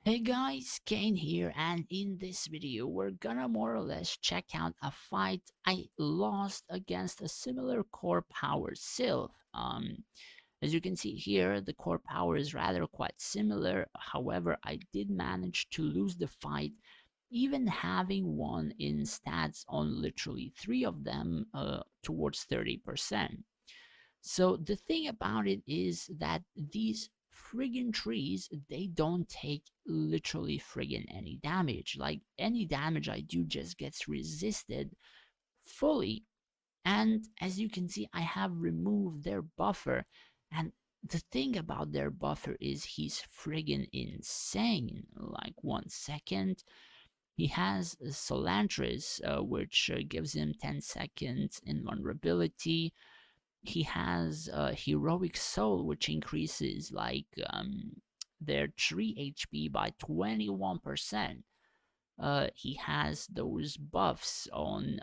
Hey guys, Kane here, and in this video we're gonna more or less check out a fight I lost against a similar core power Sylv. As you can see here, the core power is rather quite similar. However, I did manage to lose the fight, even having won in stats on literally three of them towards 30%. So the thing about it is that these friggin' trees, they don't take literally friggin' any damage. Like any damage I do just gets resisted fully. And as you can see, I have removed their buffer. And the thing about their buffer is he's friggin' insane. Like 1 second. He has Solantris, which gives him 10 seconds invulnerability. He has heroic soul, which increases like their 3 HP by 21%. He has those buffs on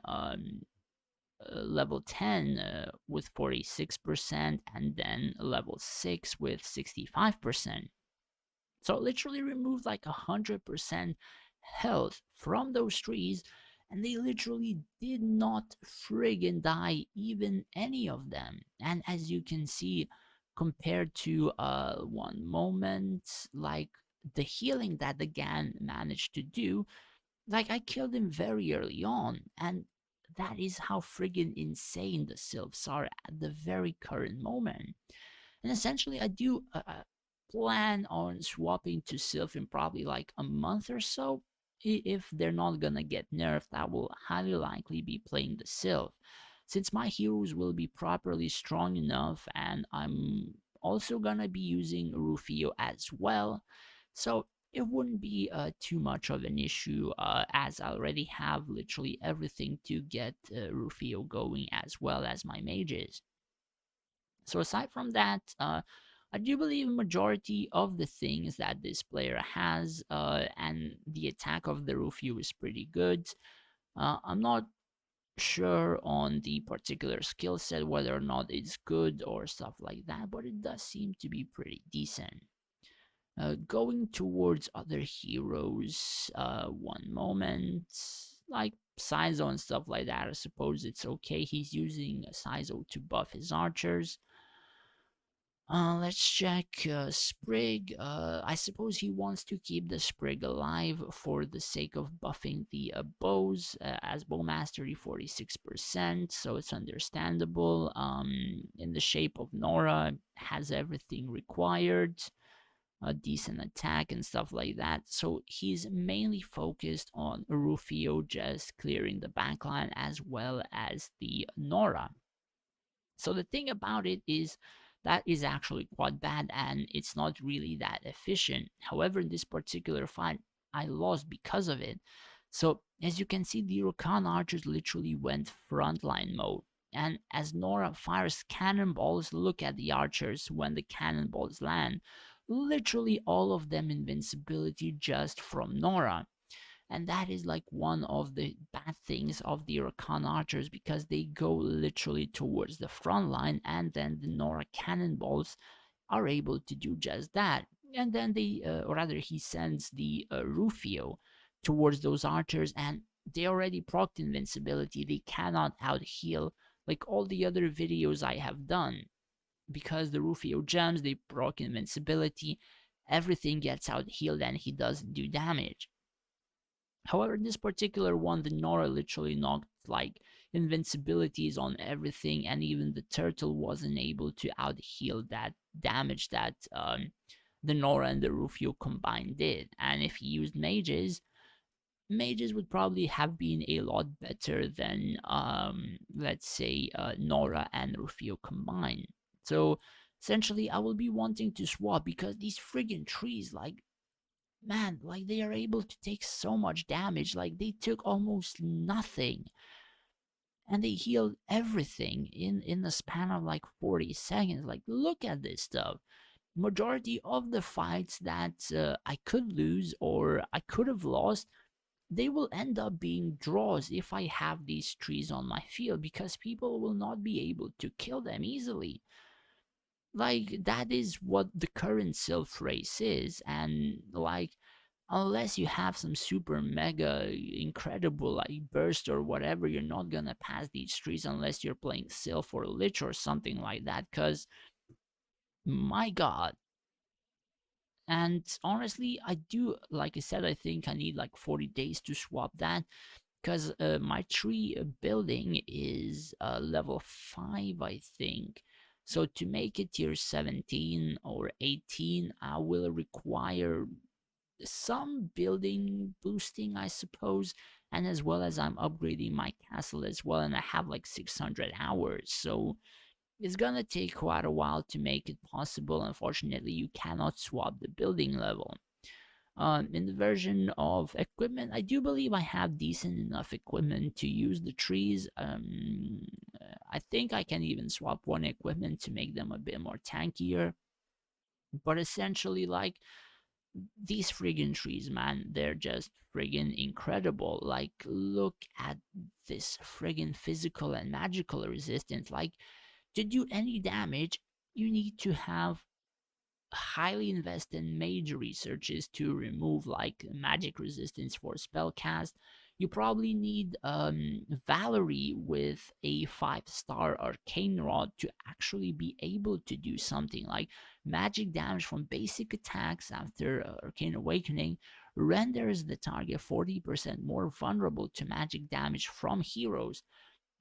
level 10 with 46%, and then level 6 with 65%. So it literally removed like 100% health from those trees, and they literally did not friggin' die, even any of them. And as you can see, compared to one moment, like the healing that the Gan managed to do, like I killed him very early on, and that is how friggin' insane the Sylphs are at the very current moment. And essentially, I do plan on swapping to Sylph in probably like a month or so. If they're not gonna get nerfed, I will highly likely be playing the Sylph. Since my heroes will be properly strong enough, and I'm also gonna be using Rufio as well. So it wouldn't be too much of an issue, as I already have literally everything to get Rufio going, as well as my mages. So aside from that, I do believe majority of the things that this player has, and the attack of the Rufio is pretty good. I'm not sure on the particular skill set whether or not it's good or stuff like that, but it does seem to be pretty decent. Going towards other heroes, one moment, like Sizo and stuff like that, I suppose it's okay. He's using Sizo to buff his archers. Let's check Sprig. I suppose he wants to keep the Sprig alive for the sake of buffing the bows, as bow mastery 46%, so it's understandable. In the shape of Nora, has everything required, a decent attack and stuff like that. So he's mainly focused on Rufio just clearing the backline as well as the Nora. So the thing about it is that is actually quite bad, and it's not really that efficient. However, in this particular fight, I lost because of it. So as you can see, the Rakan archers literally went frontline mode. And as Nora fires cannonballs, look at the archers when the cannonballs land. Literally all of them invincibility just from Nora. And that is like one of the bad things of the Rakan archers, because they go literally towards the front line, and then the Nora cannonballs are able to do just that. And then they, or rather, he sends the Rufio towards those archers, and they already procced invincibility. They cannot out heal like all the other videos I have done, because the Rufio gems, they proc invincibility, everything gets out healed, and he doesn't do damage. However, this particular one, the Nora literally knocked like invincibilities on everything, and even the turtle wasn't able to out heal that damage that the Nora and the Rufio combined did. And if he used mages, mages would probably have been a lot better than, let's say, Nora and Rufio combined. So essentially, I will be wanting to swap, because these friggin' trees, like, man, like they are able to take so much damage. Like they took almost nothing, and they healed everything in the span of like 40 seconds. Like, look at this stuff. Majority of the fights that I could lose or I could have lost, they will end up being draws if I have these trees on my field, because people will not be able to kill them easily. Like, that is what the current Sylph race is. And like, unless you have some super mega incredible like burst or whatever, you're not gonna pass these trees unless you're playing Sylv or Lich or something like that. Cause my god. And honestly, I do, like I said, I think I need like 40 days to swap that because my tree building is level 5, I think. So to make it tier 17 or 18, I will require some building boosting, I suppose, and as well as I'm upgrading my castle as well, and I have like 600 hours, so it's gonna take quite a while to make it possible. Unfortunately, you cannot swap the building level. In the version of equipment, I do believe I have decent enough equipment to use the trees. I think I can even swap one equipment to make them a bit more tankier. But essentially, like, these friggin' trees, man, they're just friggin' incredible. Like, look at this friggin' physical and magical resistance. Like, to do any damage, you need to have highly invest in major researches to remove like magic resistance for spellcast. You probably need Valerie with a 5-star arcane rod to actually be able to do something like magic damage from basic attacks after arcane awakening renders the target 40% more vulnerable to magic damage from heroes.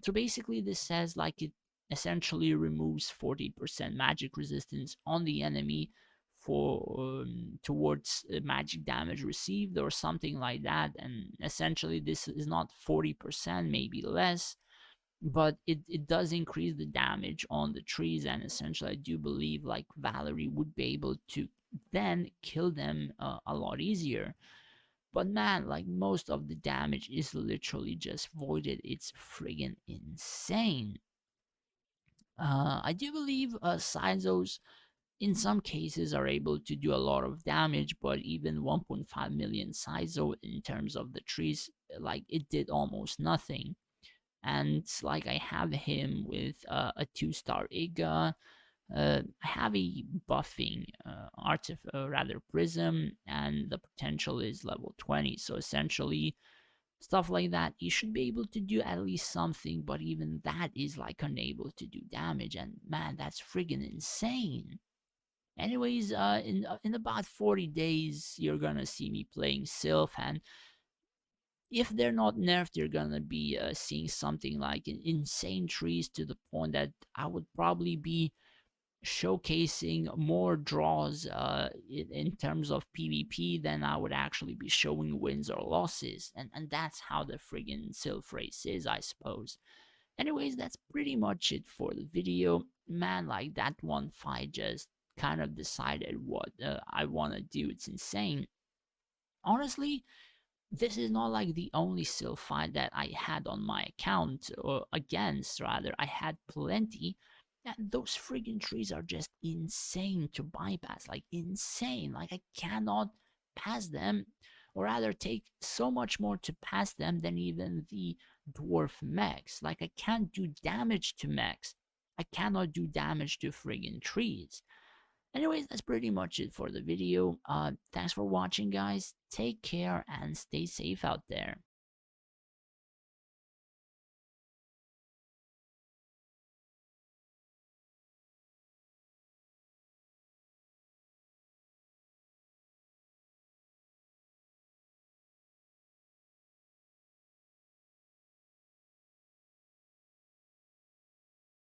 So basically, this says like it essentially removes 40% magic resistance on the enemy for towards magic damage received or something like that. And essentially, this is not 40%, maybe less, but it does increase the damage on the trees. And essentially, I do believe like Valerie would be able to then kill them a lot easier. But man, like most of the damage is literally just voided. It's friggin' insane. I do believe Sizos in some cases are able to do a lot of damage, but even 1.5 million Sizo in terms of the trees, like it did almost nothing. And like I have him with a 2-star Iga. I have a buffing rather prism, and the potential is level 20. So essentially, stuff like that, you should be able to do at least something, but even that is like unable to do damage. And man, that's friggin' insane. Anyways, in about 40 days, you're gonna see me playing Sylph, and if they're not nerfed, you're gonna be seeing something like insane trees to the point that I would probably be showcasing more draws in terms of PvP than I would actually be showing wins or losses. And that's how the friggin' Sylph race is, I suppose. Anyways, that's pretty much it for the video. Man, like that one fight just kind of decided what I want to do. It's insane. Honestly, this is not like the only Sylph fight that I had on my account, or against rather. I had plenty, and those friggin' trees are just insane to bypass. Like, insane. Like, I cannot pass them, or rather, take so much more to pass them than even the dwarf mechs. Like, I can't do damage to mechs. I cannot do damage to friggin' trees. Anyways, that's pretty much it for the video. Thanks for watching, guys. Take care and stay safe out there.